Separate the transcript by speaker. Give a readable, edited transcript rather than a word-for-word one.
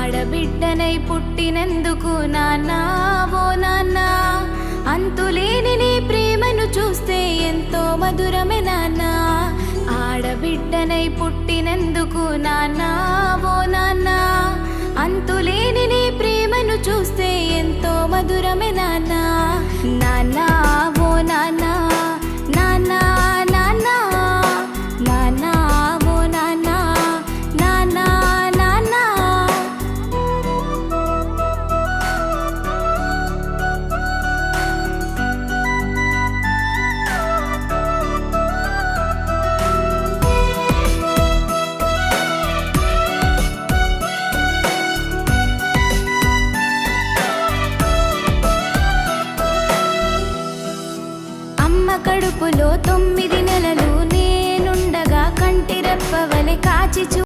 Speaker 1: ఆడబిడ్డనై పుట్టినందుకు నాన్నా ఓ నాన్నా, అంతులేని నీ ప్రేమను చూస్తే ఎంతో మధురమే నాన్నా. ఆడబిడ్డనై పుట్టినందుకు నాన్నా ఓ నాన్నా, అంతులేని నీ ప్రేమను చూస్తే ఎంతో మధురమే నాన్నా. నాన్నా ఓ నాన్నా